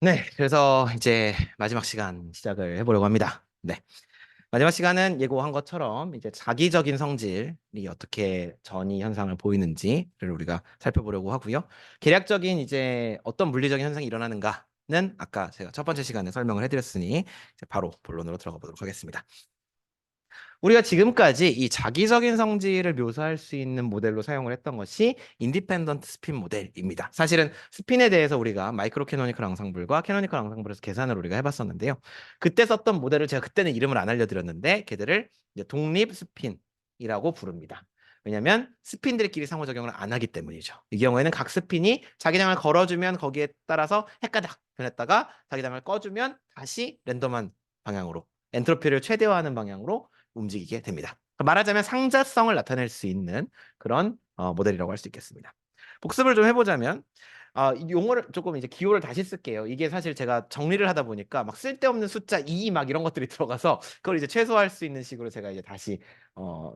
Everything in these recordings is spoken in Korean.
네, 그래서 이제 마지막 시간 시작을 해보려고 합니다. 네, 마지막 시간은 예고한 것처럼 이제 자기적인 성질이 어떻게 전이 현상을 보이는지를 우리가 살펴보려고 하고요. 계략적인 이제 어떤 물리적인 현상이 일어나는가는 아까 제가 첫 번째 시간에 설명을 해드렸으니 이제 바로 본론으로 들어가 보도록 하겠습니다. 우리가 지금까지 이 자기적인 성질을 묘사할 수 있는 모델로 사용을 했던 것이 인디펜던트 스핀 모델입니다. 사실은 스핀에 대해서 우리가 마이크로 캐노니컬 앙상블과 캐노니컬 앙상블에서 계산을 우리가 해봤었는데요. 그때 썼던 모델을 제가 그때는 이름을 안 알려드렸는데 걔들을 이제 독립 스핀이라고 부릅니다. 왜냐하면 스핀들끼리 상호작용을 안 하기 때문이죠. 이 경우에는 각 스핀이 자기장을 걸어주면 거기에 따라서 헷가닥 변했다가 자기장을 꺼주면 다시 랜덤한 방향으로 엔트로피를 최대화하는 방향으로 움직이게 됩니다. 말하자면 상자성을 나타낼 수 있는 그런 모델이라고 할 수 있겠습니다. 복습을 좀 해보자면 이 용어를 조금 이제 기호를 다시 쓸게요. 이게 사실 제가 정리를 하다 보니까 막 쓸데없는 숫자 2 막 이런 것들이 들어가서 그걸 이제 최소화할 수 있는 식으로 제가 이제 다시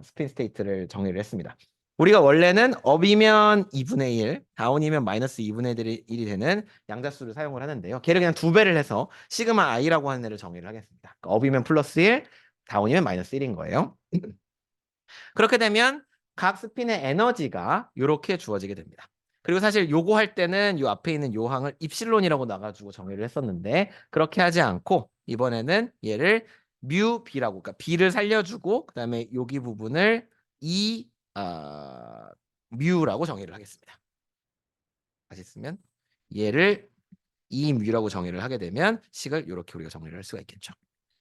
스핀 스테이트를 정리를 했습니다. 우리가 원래는 업이면 2분의 1, 다운이면 마이너스 2분의 1이 되는 양자수를 사용을 하는데요. 걔를 그냥 2배를 해서 시그마 i라고 하는 애를 정의를 하겠습니다. 그러니까 업이면 플러스 1, 다운이면 마이너스 1인 거예요. 그렇게 되면 각 스핀의 에너지가 이렇게 주어지게 됩니다. 그리고 사실 요거 할 때는 요 앞에 있는 요 항을 입실론이라고 나가지고 정의를 했었는데 그렇게 하지 않고 이번에는 얘를 뮤 b라고 그러니까 b를 살려주고 그다음에 여기 부분을 이 뮤라고 정의를 하겠습니다. 다시 쓰면 얘를 이 뮤라고 정의를 하게 되면 식을 이렇게 우리가 정리를 할 수가 있겠죠.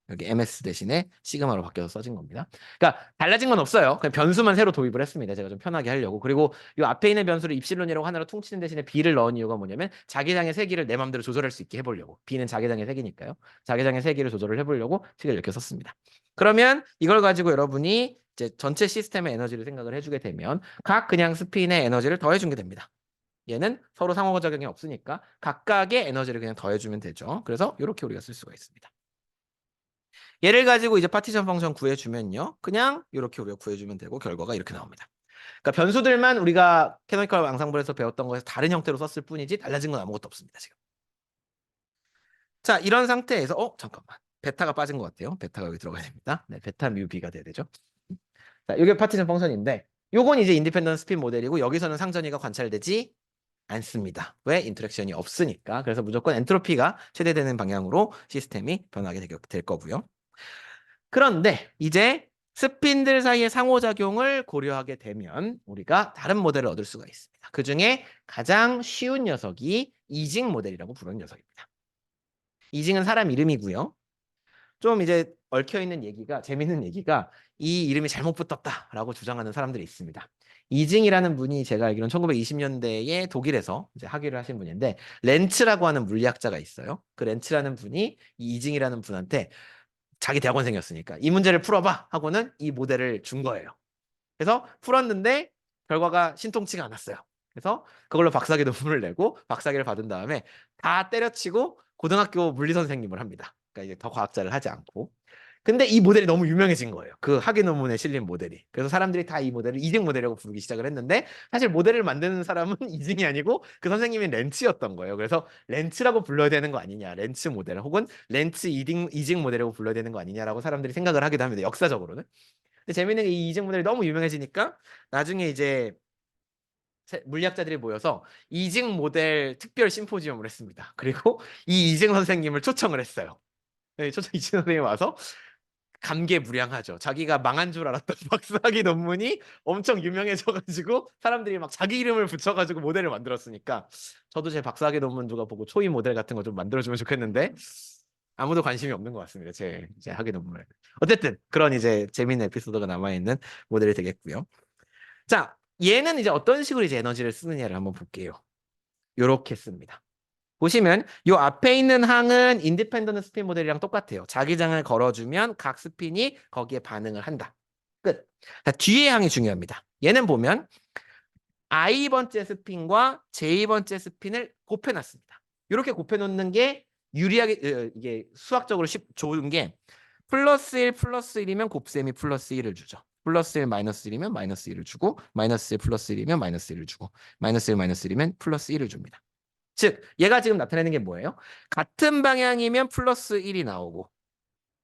여기 ms 대신에 시그마로 바뀌어서 써진 겁니다. 그러니까 달라진 건 없어요. 그냥 변수만 새로 도입을 했습니다. 제가 좀 편하게 하려고. 그리고 이 앞에 있는 변수를 입실론이라고 하나로 퉁치는 대신에 b를 넣은 이유가 뭐냐면 자기장의 세기를 내 마음대로 조절할 수 있게 해보려고. b는 자기장의 세기니까요. 자기장의 세기를 조절을 해보려고 식을 이렇게 썼습니다. 그러면 이걸 가지고 여러분이 이제 전체 시스템의 에너지를 생각을 해주게 되면 각 그냥 스핀의 에너지를 더해준 게 됩니다. 얘는 서로 상호작용이 없으니까 각각의 에너지를 그냥 더해주면 되죠. 그래서 이렇게 우리가 쓸 수가 있습니다. 얘를 가지고 이제 파티션 펑션 구해주면요. 그냥 이렇게 우리가 구해주면 되고 결과가 이렇게 나옵니다. 그러니까 변수들만 우리가 캐노니컬 앙상블에서 배웠던 거에서 다른 형태로 썼을 뿐이지 달라진 건 아무것도 없습니다. 지금. 자, 이런 상태에서 잠깐만. 베타가 빠진 것 같아요. 베타가 여기 들어가야 됩니다. 네, 베타 뮤 b가 돼야 되죠. 자, 이게 파티션 펑션인데 요건 이제 인디펜던트 스핀 모델이고 여기서는 상전이가 관찰되지 않습니다. 왜? 인터랙션이 없으니까. 그래서 무조건 엔트로피가 최대되는 방향으로 시스템이 변하게 될 거고요. 그런데 이제 스핀들 사이의 상호작용을 고려하게 되면 우리가 다른 모델을 얻을 수가 있습니다. 그 중에 가장 쉬운 녀석이 이징 모델이라고 부르는 녀석입니다. 이징은 사람 이름이고요. 좀 이제 얽혀있는 얘기가 재밌는 얘기가 이 이름이 잘못 붙었다라고 주장하는 사람들이 있습니다. 이징이라는 분이 제가 알기로는 1920년대에 독일에서 이제 학위를 하신 분인데 렌츠라고 하는 물리학자가 있어요. 그 렌츠라는 분이 이 이징이라는 분한테 자기 대학원생이었으니까 이 문제를 풀어봐 하고는 이 모델을 준 거예요. 그래서 풀었는데 결과가 신통치가 않았어요. 그래서 그걸로 박사학위 논문을 내고 박사학위를 받은 다음에 다 때려치고 고등학교 물리 선생님을 합니다. 그러니까 이제 더 과학자를 하지 않고. 근데 이 모델이 너무 유명해진 거예요. 그 학위 논문에 실린 모델이. 그래서 사람들이 다 이 모델을 이징 모델이라고 부르기 시작을 했는데 사실 모델을 만드는 사람은 이징이 아니고 그 선생님이 렌츠였던 거예요. 그래서 렌츠라고 불러야 되는 거 아니냐. 렌츠 모델 혹은 렌츠 이징 모델이라고 불러야 되는 거 아니냐라고 사람들이 생각을 하기도 합니다. 역사적으로는. 근데 재밌는 게 이 이징 모델이 너무 유명해지니까 나중에 이제 물리학자들이 모여서 이징 모델 특별 심포지엄을 했습니다. 그리고 이 이징 선생님을 초청을 했어요. 네, 초청 이징 선생님이 와서 감개무량하죠. 자기가 망한 줄 알았던 박사학위 논문이 엄청 유명해져가지고 사람들이 막 자기 이름을 붙여가지고 모델을 만들었으니까 저도 제 박사학위 논문 누가 보고 초이 모델 같은 거 좀 만들어주면 좋겠는데 아무도 관심이 없는 것 같습니다. 제 학위 논문에. 어쨌든 그런 이제 재밌는 에피소드가 남아있는 모델이 되겠고요. 자, 얘는 이제 어떤 식으로 이제 에너지를 쓰느냐를 한번 볼게요. 요렇게 씁니다. 보시면 요 앞에 있는 항은 인디펜던트 스핀 모델이랑 똑같아요. 자기장을 걸어주면 각 스핀이 거기에 반응을 한다. 끝. 자, 뒤에 항이 중요합니다. 얘는 보면 i번째 스핀과 j번째 스핀을 곱해놨습니다. 이렇게 곱해놓는 게 유리하게 이게 수학적으로 좋은 게 플러스 1 플러스 1이면 곱셈이 플러스 1을 주죠. 플러스 1 마이너스 1이면 마이너스 1을 주고 마이너스 1 플러스 1이면 마이너스 1을 주고 마이너스 1 마이너스 1이면 플러스 1을 줍니다. 즉 얘가 지금 나타내는 게 뭐예요? 같은 방향이면 플러스 1이 나오고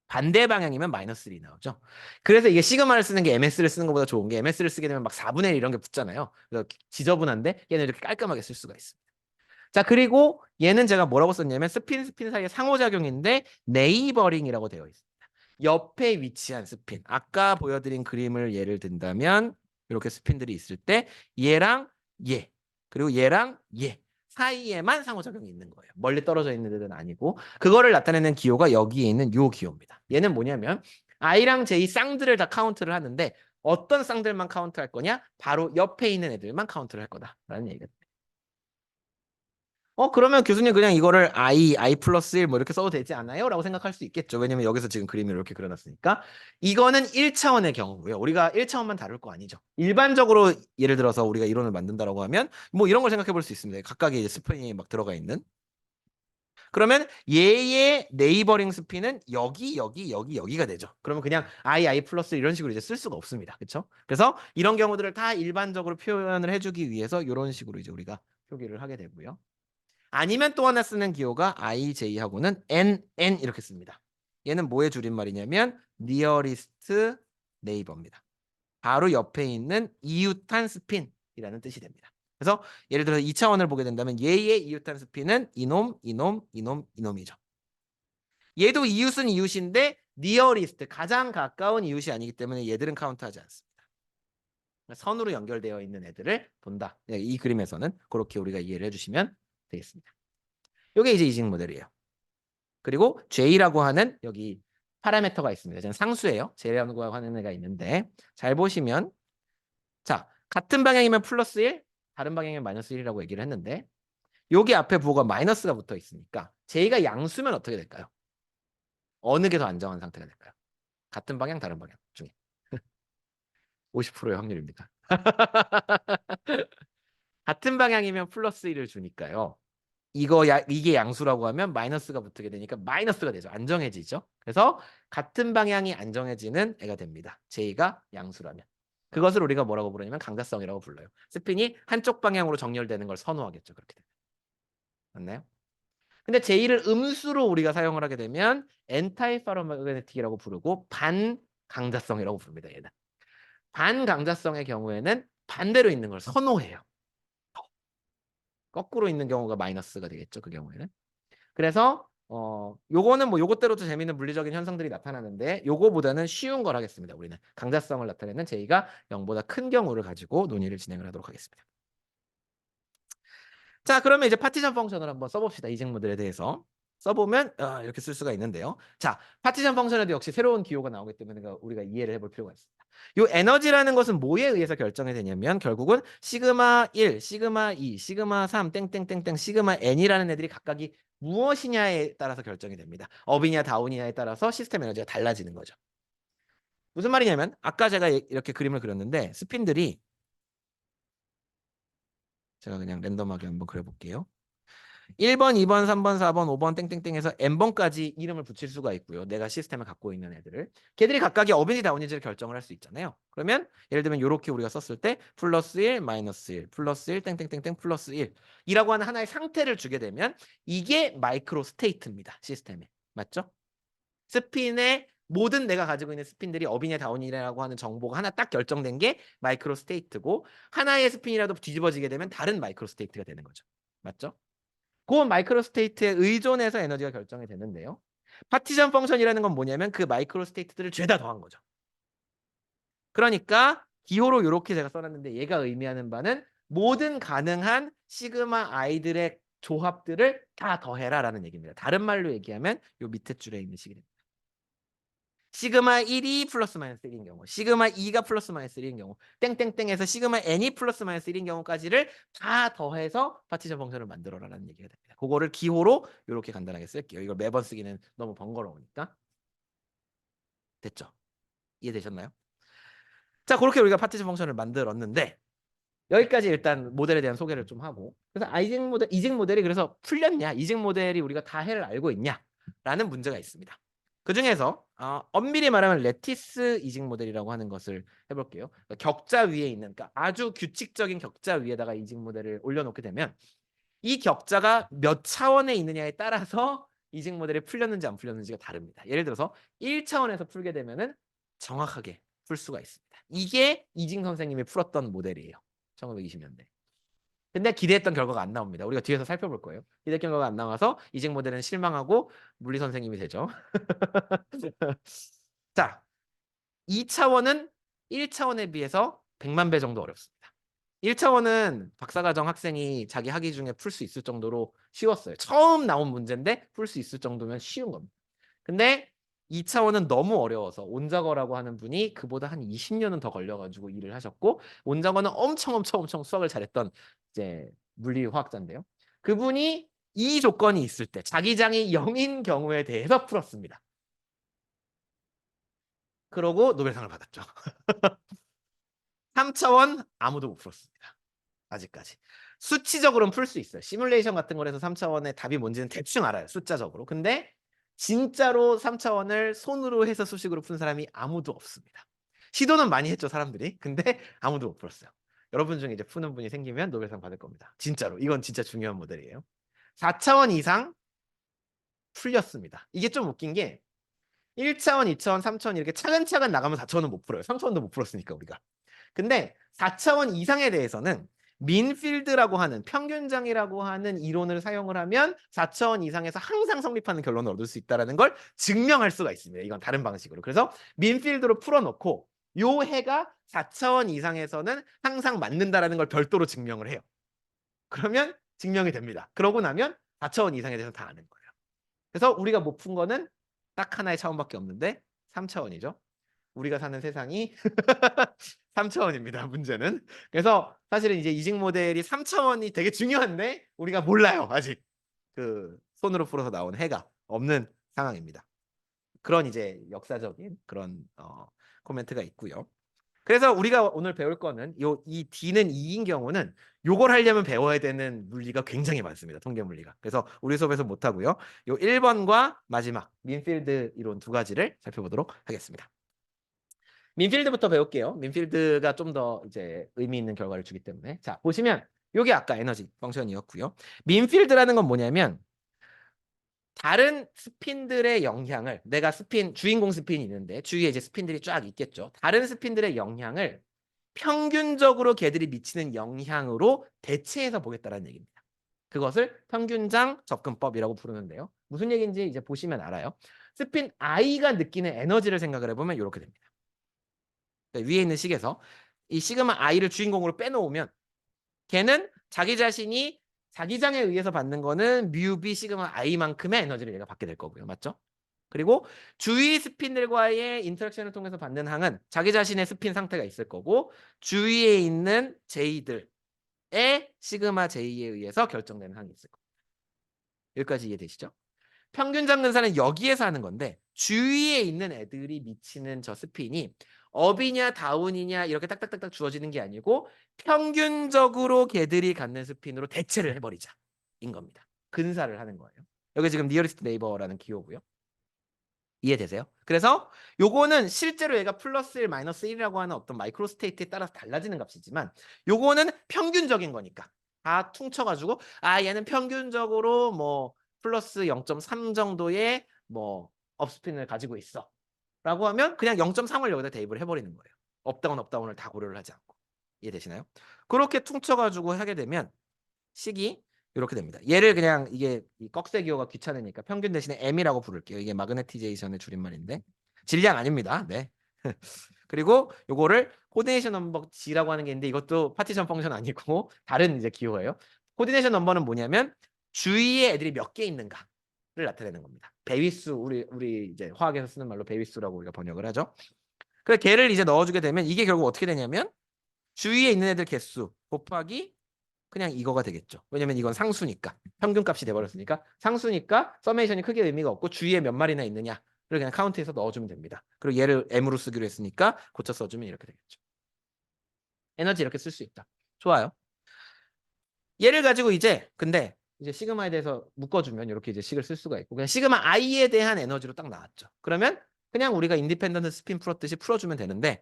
반대 방향이면 마이너스 1이 나오죠. 그래서 이게 시그마를 쓰는 게 MS를 쓰는 것보다 좋은 게 MS를 쓰게 되면 막 4분의 1 이런 게 붙잖아요. 그래서 지저분한데 얘는 이렇게 깔끔하게 쓸 수가 있습니다. 자, 그리고 얘는 제가 뭐라고 썼냐면 스핀 사이의 상호작용인데 네이버링이라고 되어 있습니다. 옆에 위치한 스핀. 아까 보여드린 그림을 예를 든다면 이렇게 스핀들이 있을 때 얘랑 얘 그리고 얘랑 얘 사이에만 상호작용이 있는 거예요. 멀리 떨어져 있는 애들은 아니고 그거를 나타내는 기호가 여기에 있는 요 기호입니다. 얘는 뭐냐면 I랑 J 쌍들을 다 카운트를 하는데 어떤 쌍들만 카운트할 거냐? 바로 옆에 있는 애들만 카운트를 할 거다라는 얘기가 그러면 교수님 그냥 이거를 I 플러스 1 뭐 이렇게 써도 되지 않아요? 라고 생각할 수 있겠죠. 왜냐면 여기서 지금 그림을 이렇게 그려놨으니까. 이거는 1차원의 경우고요. 우리가 1차원만 다룰 거 아니죠. 일반적으로 예를 들어서 우리가 이론을 만든다라고 하면 뭐 이런 걸 생각해 볼 수 있습니다. 각각의 이제 스핀이 막 들어가 있는. 그러면 얘의 네이버링 스핀은 여기가 되죠. 그러면 그냥 I 플러스 이런 식으로 이제 쓸 수가 없습니다. 그렇죠? 그래서 이런 경우들을 다 일반적으로 표현을 해주기 위해서 이런 식으로 이제 우리가 표기를 하게 되고요. 아니면 또 하나 쓰는 기호가 IJ하고는 NN 이렇게 씁니다. 얘는 뭐의 줄임말이냐면 nearest neighbor입니다. 바로 옆에 있는 이웃한 스핀이라는 뜻이 됩니다. 그래서 예를 들어서 2차원을 보게 된다면 얘의 이웃한 스핀은 이놈이죠. 얘도 이웃은 이웃인데 nearest 가장 가까운 이웃이 아니기 때문에 얘들은 카운트하지 않습니다. 선으로 연결되어 있는 애들을 본다. 이 그림에서는 그렇게 우리가 이해를 해주시면 되겠습니다. 이게 이제 이직 모델이에요. 그리고 J라고 하는 여기 파라미터가 있습니다. 저는 상수예요. J라고 하는 애가 있는데 잘 보시면 자 같은 방향이면 플러스 1, 다른 방향이면 마이너스 1이라고 얘기를 했는데 여기 앞에 부호가 마이너스가 붙어 있으니까 J가 양수면 어떻게 될까요? 어느 게 더 안정한 상태가 될까요? 같은 방향, 다른 방향 중에 50%의 확률입니다. 같은 방향이면 플러스 1을 주니까요. 이게 양수라고 하면 마이너스가 붙게 되니까 마이너스가 되죠. 안정해지죠. 그래서 같은 방향이 안정해지는 애가 됩니다. J가 양수라면. 그것을 우리가 뭐라고 부르냐면 강자성이라고 불러요. 스핀이 한쪽 방향으로 정렬되는 걸 선호하겠죠. 그렇게 되면. 맞나요? 근데 J를 음수로 우리가 사용을 하게 되면 엔타이파로매그네틱이라고 부르고 반강자성이라고 부릅니다. 얘는. 반강자성의 경우에는 반대로 있는 걸 선호해요. 거꾸로 있는 경우가 마이너스가 되겠죠. 그 경우에는. 그래서 요거는 뭐 요것대로도 재미있는 물리적인 현상들이 나타나는데 요거보다는 쉬운 걸 하겠습니다. 우리는 강자성을 나타내는 J가 0보다 큰 경우를 가지고 논의를 진행을 하도록 하겠습니다. 자, 그러면 이제 파티션 펑션을 한번 써봅시다. 이직 모델에 대해서. 써보면 이렇게 쓸 수가 있는데요. 자, 파티션 펑션에도 역시 새로운 기호가 나오기 때문에 우리가 이해를 해볼 필요가 있습니다. 이 에너지라는 것은 뭐에 의해서 결정이 되냐면 결국은 시그마 1, 시그마 2, 시그마 3, 땡땡땡땡, 시그마 n이라는 애들이 각각이 무엇이냐에 따라서 결정이 됩니다. 업이냐 다운이냐에 따라서 시스템 에너지가 달라지는 거죠. 무슨 말이냐면 아까 제가 이렇게 그림을 그렸는데 스핀들이 제가 그냥 랜덤하게 한번 그려볼게요. 1번, 2번, 3번, 4번, 5번 땡땡땡에서 n번까지 이름을 붙일 수가 있고요. 내가 시스템을 갖고 있는 애들을. 걔들이 각각의 업인지 다운인지를 결정을 할 수 있잖아요. 그러면 예를 들면 이렇게 우리가 썼을 때 플러스 1, 마이너스 1, 플러스 1, 땡땡땡땡, 플러스 1 이라고 하는 하나의 상태를 주게 되면 이게 마이크로 스테이트입니다. 시스템에. 맞죠? 스핀의 모든 내가 가지고 있는 스핀들이 업이냐 다운이냐라고 하는 정보가 하나 딱 결정된 게 마이크로 스테이트고 하나의 스핀이라도 뒤집어지게 되면 다른 마이크로 스테이트가 되는 거죠. 맞죠? 그 마이크로 스테이트에 의존해서 에너지가 결정이 되는데요. 파티션 펑션이라는 건 뭐냐면 그 마이크로 스테이트들을 죄다 더한 거죠. 그러니까 기호로 이렇게 제가 써놨는데 얘가 의미하는 바는 모든 가능한 시그마 i들의 조합들을 다 더해라라는 얘기입니다. 다른 말로 얘기하면 요 밑에 줄에 있는 식이 됩니다. 시그마 1이 플러스 마이너스 1인 경우, 시그마 2가 플러스 마이너스 1인 경우, 땡땡땡에서 시그마 n이 플러스 마이너스 1인 경우까지를 다 더해서 파티션 펑션을 만들어라라는 얘기가 됩니다. 그거를 기호로 이렇게 간단하게 쓸게요. 이걸 매번 쓰기는 너무 번거로우니까. 됐죠? 이해되셨나요? 자, 그렇게 우리가 파티션 펑션을 만들었는데 여기까지 일단 모델에 대한 소개를 좀 하고 그래서 이직 모델이 그래서 풀렸냐? 이직 모델이 우리가 다 해를 알고 있냐? 라는 문제가 있습니다. 그 중에서 엄밀히 말하면 레티스 이직 모델이라고 하는 것을 해볼게요. 그러니까 격자 위에 있는 그러니까 아주 규칙적인 격자 위에다가 이직 모델을 올려놓게 되면 이 격자가 몇 차원에 있느냐에 따라서 이직 모델이 풀렸는지 안 풀렸는지가 다릅니다. 예를 들어서 1차원에서 풀게 되면은 정확하게 풀 수가 있습니다. 이게 이징 선생님이 풀었던 모델이에요. 1920년대. 근데 기대했던 결과가 안 나옵니다. 우리가 뒤에서 살펴볼 거예요. 기대했던 결과가 안 나와서 이직 모델은 실망하고 물리 선생님이 되죠. 자, 2차원은 1차원에 비해서 100만 배 정도 어렵습니다. 1차원은 박사과정 학생이 자기 학위 중에 풀 수 있을 정도로 쉬웠어요. 처음 나온 문제인데 풀 수 있을 정도면 쉬운 겁니다. 근데 2차원은 너무 어려워서 온자거라고 하는 분이 그보다 한 20년은 더 걸려가지고 일을 하셨고, 온자거는 엄청 수학을 잘했던 이제 물리화학자인데요. 그분이 이 조건이 있을 때 자기장이 0인 경우에 대해서 풀었습니다. 그러고 노벨상을 받았죠. 3차원 아무도 못 풀었습니다. 아직까지. 수치적으로는 풀 수 있어요. 시뮬레이션 같은 거에서 3차원의 답이 뭔지는 대충 알아요. 숫자적으로. 근데 진짜로 3차원을 손으로 해서 수식으로 푼 사람이 아무도 없습니다. 시도는 많이 했죠, 사람들이. 근데 아무도 못 풀었어요. 여러분 중에 이제 푸는 분이 생기면 노벨상 받을 겁니다. 진짜로. 이건 진짜 중요한 모델이에요. 4차원 이상 풀렸습니다. 이게 좀 웃긴 게 1차원, 2차원, 3차원 이렇게 차근차근 나가면 4차원은 못 풀어요. 3차원도 못 풀었으니까 우리가. 근데 4차원 이상에 대해서는 민필드라고 하는 평균장이라고 하는 이론을 사용을 하면 4차원 이상에서 항상 성립하는 결론을 얻을 수 있다는 걸 증명할 수가 있습니다. 이건 다른 방식으로. 그래서 민필드로 풀어놓고 요 해가 4차원 이상에서는 항상 맞는다라는 걸 별도로 증명을 해요. 그러면 증명이 됩니다. 그러고 나면 4차원 이상에 대해서 다 아는 거예요. 그래서 우리가 못 푼 거는 딱 하나의 차원밖에 없는데 3차원이죠. 우리가 사는 세상이 3차원입니다. 문제는. 그래서 사실은 이제 이직 모델이 3차원이 되게 중요한데 우리가 몰라요. 아직. 그 손으로 풀어서 나온 해가 없는 상황입니다. 그런 이제 역사적인 그런 코멘트가 있고요. 그래서 우리가 오늘 배울 거는 이 D는 2인 경우는 요걸 하려면 배워야 되는 물리가 굉장히 많습니다. 통계 물리가. 그래서 우리 수업에서 못 하고요. 요 1번과 마지막 민필드 이론 두 가지를 살펴보도록 하겠습니다. 민필드부터 배울게요. 민필드가 좀 더 이제 의미 있는 결과를 주기 때문에. 자, 보시면 요게 아까 에너지 펑션이었고요. 민필드라는 건 뭐냐면 다른 스핀들의 영향을, 내가 스핀 주인공 스핀이 있는데 주위에 이제 스핀들이 쫙 있겠죠. 다른 스핀들의 영향을 평균적으로 걔들이 미치는 영향으로 대체해서 보겠다는 얘기입니다. 그것을 평균장 접근법이라고 부르는데요. 무슨 얘기인지 이제 보시면 알아요. 스핀 I가 느끼는 에너지를 생각을 해보면 이렇게 됩니다. 위에 있는 식에서 이 시그마 I를 주인공으로 빼놓으면 걔는 자기 자신이 자기장에 의해서 받는 거는 뮤B 시그마 I만큼의 에너지를 얘가 받게 될 거고요. 맞죠? 그리고 주위 스핀들과의 인터랙션을 통해서 받는 항은 자기 자신의 스핀 상태가 있을 거고 주위에 있는 J들의 시그마 J에 의해서 결정되는 항이 있을 겁니다. 여기까지 이해되시죠? 평균장 근사는 여기에서 하는 건데 주위에 있는 애들이 미치는 저 스핀이 업이냐 다운이냐 이렇게 딱딱딱딱 주어지는 게 아니고 평균적으로 걔들이 갖는 스핀으로 대체를 해버리자 인 겁니다. 근사를 하는 거예요. 여기 지금 니어리스트 네이버라는 기호고요. 이해되세요? 그래서 요거는 실제로 얘가 플러스 1, 마이너스 1이라고 하는 어떤 마이크로 스테이트에 따라서 달라지는 값이지만 요거는 평균적인 거니까 다 퉁쳐가지고 얘는 평균적으로 뭐 플러스 0.3 정도의 뭐 업스핀을 가지고 있어 라고 하면 그냥 0.3을 여기다 대입을 해버리는 거예요. 업다운 업다운을 다 고려를 하지 않고. 이해되시나요? 그렇게 퉁쳐가지고 하게 되면 식이 이렇게 됩니다. 얘를 그냥 이게 꺽쇠 기호가 귀찮으니까 평균 대신에 M이라고 부를게요. 이게 마그네티제이션의 줄임말인데 질량 아닙니다. 네. 그리고 요거를 코디네이션 넘버 G라고 하는 게 있는데 이것도 파티션 펑션 아니고 다른 이제 기호예요. 코디네이션 넘버는 뭐냐면 주위에 애들이 몇 개 있는가를 나타내는 겁니다. 배위수 우리 이제 화학에서 쓰는 말로 배위수라고 우리가 번역을 하죠. 그래서 걔를 이제 넣어주게 되면 이게 결국 어떻게 되냐면 주위에 있는 애들 개수 곱하기 그냥 이거가 되겠죠. 왜냐면 이건 상수니까. 평균값이 돼버렸으니까. 상수니까 서메이션이 크게 의미가 없고 주위에 몇 마리나 있느냐를 그냥 카운트해서 넣어주면 됩니다. 그리고 얘를 M으로 쓰기로 했으니까 고쳐 써주면 이렇게 되겠죠. 에너지 이렇게 쓸 수 있다. 좋아요. 얘를 가지고 근데 이제 시그마에 대해서 묶어주면 이렇게 이제 식을 쓸 수가 있고 그냥 시그마 I에 대한 에너지로 딱 나왔죠. 그러면 그냥 우리가 인디펜던트 스핀 풀었듯이 풀어주면 되는데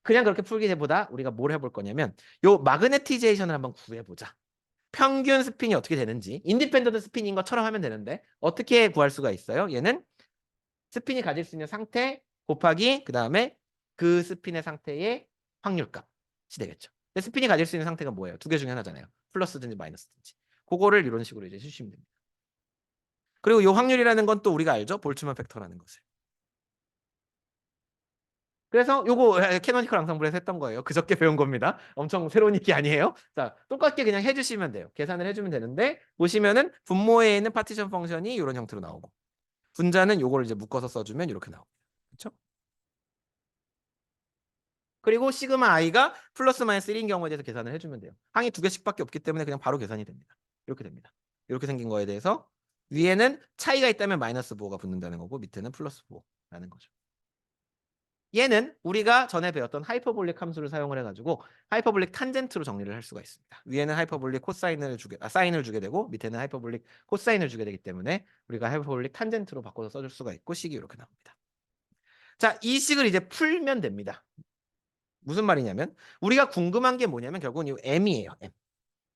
그냥 그렇게 풀기보다 우리가 뭘 해볼 거냐면 요 마그네티제이션을 한번 구해보자. 평균 스핀이 어떻게 되는지 인디펜던트 스핀인 것처럼 하면 되는데 어떻게 구할 수가 있어요? 얘는 스핀이 가질 수 있는 상태 곱하기 그 다음에 그 스핀의 상태의 확률값이 되겠죠. 근데 스핀이 가질 수 있는 상태가 뭐예요? 두 개 중에 하나잖아요. 플러스든지 마이너스든지. 그거를 이런 식으로 이제 해주시면 됩니다. 그리고 이 확률이라는 건 또 우리가 알죠? 볼츠만 팩터라는 것을. 그래서 요거 캐노니컬 앙상블에서 했던 거예요. 그저께 배운 겁니다. 엄청 새로운 읽기 아니에요. 자, 똑같게 그냥 해주시면 돼요. 계산을 해주면 되는데 보시면은 분모에 있는 파티션 펑션이 이런 형태로 나오고 분자는 요거를 이제 묶어서 써주면 이렇게 나옵니다. 그렇죠? 그리고 시그마 i가 플러스 마이너스 1인 경우에 대해서 계산을 해주면 돼요. 항이 두 개씩밖에 없기 때문에 그냥 바로 계산이 됩니다. 이렇게 됩니다. 이렇게 생긴 거에 대해서 위에는 차이가 있다면 마이너스 부호가 붙는다는 거고 밑에는 플러스 부호라는 거죠. 얘는 우리가 전에 배웠던 하이퍼볼릭 함수를 사용을 해가지고 하이퍼볼릭 탄젠트로 정리를 할 수가 있습니다. 위에는 하이퍼볼릭 사인을 주게 되고 밑에는 하이퍼볼릭 코사인을 주게 되기 때문에 우리가 하이퍼볼릭 탄젠트로 바꿔서 써줄 수가 있고 식이 이렇게 나옵니다. 자, 이 식을 이제 풀면 됩니다. 무슨 말이냐면 우리가 궁금한 게 뭐냐면 결국은 이 m이에요.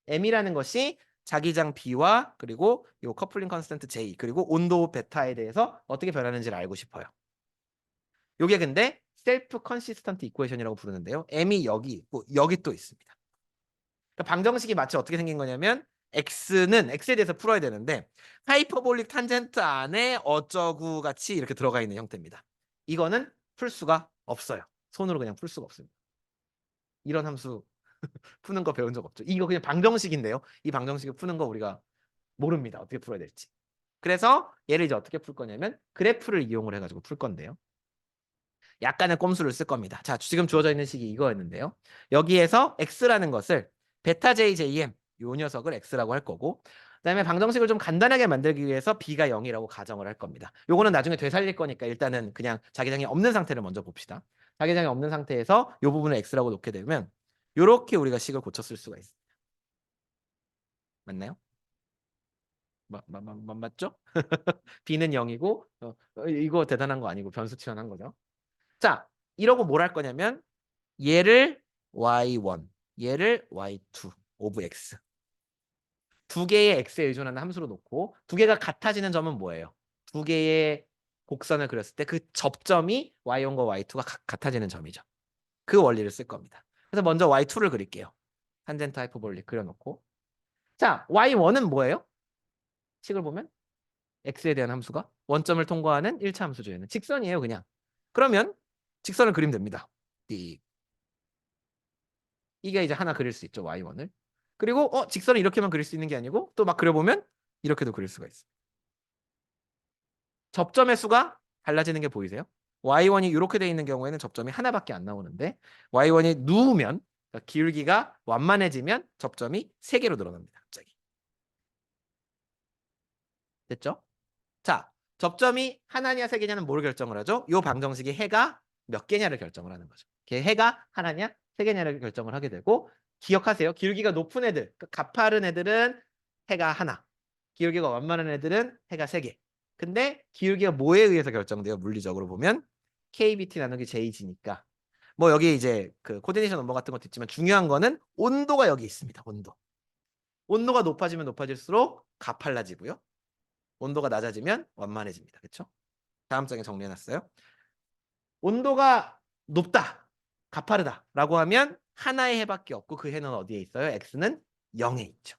m이라는 것이 자기장 b와 그리고 이 커플링 컨스턴트 j 그리고 온도 베타에 대해서 어떻게 변하는지를 알고 싶어요. 요게 근데 셀프 컨시스턴트 이퀘이션이라고 부르는데요. m이 여기 있고 여기 또 있습니다. 그러니까 방정식이 마치 어떻게 생긴 거냐면 x는 x에 대해서 풀어야 되는데 하이퍼볼릭 탄젠트 안에 어쩌구 같이 이렇게 들어가 있는 형태입니다. 이거는 풀 수가 없어요. 손으로 그냥 풀 수가 없습니다. 이런 함수 푸는 거 배운 적 없죠. 이거 그냥 방정식인데요. 이 방정식을 푸는 거 우리가 모릅니다. 어떻게 풀어야 될지. 그래서 얘를 이제 어떻게 풀 거냐면 그래프를 이용을 해가지고 풀 건데요. 약간의 꼼수를 쓸 겁니다. 자, 지금 주어져 있는 식이 이거였는데요. 여기에서 x라는 것을 베타 JJM 요 녀석을 x라고 할 거고 그다음에 방정식을 좀 간단하게 만들기 위해서 b가 0이라고 가정을 할 겁니다. 요거는 나중에 되살릴 거니까 일단은 그냥 자기장이 없는 상태를 먼저 봅시다. 자기장이 없는 상태에서 요 부분을 x라고 놓게 되면 요렇게 우리가 식을 고쳐 쓸 수가 있습니다. 맞나요? 맞죠? b는 0이고 이거 대단한 거 아니고 변수 치환한 거죠. 자, 이러고 뭘 할 거냐면 얘를 y1, 얘를 y2 오브 x. 두 개의 x에 의존하는 함수로 놓고 두 개가 같아지는 점은 뭐예요? 두 개의 곡선을 그렸을 때 그 접점이 y1과 y2가 같아지는 점이죠. 그 원리를 쓸 겁니다. 그래서 먼저 y2를 그릴게요. 탄젠트 하이퍼볼릭 그려놓고 자, y1은 뭐예요? 식을 보면 x에 대한 함수가 원점을 통과하는 1차 함수죠. 직선이에요, 그냥. 그러면 직선을 그리면 됩니다. 이게 이제 하나 그릴 수 있죠. y1을. 그리고 직선을 이렇게만 그릴 수 있는 게 아니고 또 막 그려보면 이렇게도 그릴 수가 있어요. 접점의 수가 달라지는 게 보이세요? y1이 이렇게 돼 있는 경우에는 접점이 하나밖에 안 나오는데 y1이 누우면 그러니까 기울기가 완만해지면 접점이 3개로 늘어납니다. 갑자기. 됐죠? 자, 접점이 하나냐 3개냐는 뭘 결정을 하죠? 이 방정식이 해가 몇 개냐를 결정을 하는 거죠. 해가 하나냐 3개냐를 결정을 하게 되고 기억하세요. 기울기가 높은 애들, 가파른 애들은 해가 하나. 기울기가 완만한 애들은 해가 3개. 근데 기울기가 뭐에 의해서 결정돼요? 물리적으로 보면 KBT 나누기 JG니까. 뭐 여기 이제 그 코디네이션 넘버 같은 것도 있지만 중요한 거는 온도가 여기 있습니다. 온도. 온도가 높아지면 높아질수록 가팔라지고요. 온도가 낮아지면 완만해집니다. 그렇죠? 다음 장에 정리해놨어요. 온도가 높다, 가파르다라고 하면 하나의 해밖에 없고 그 해는 어디에 있어요? x는 0에 있죠.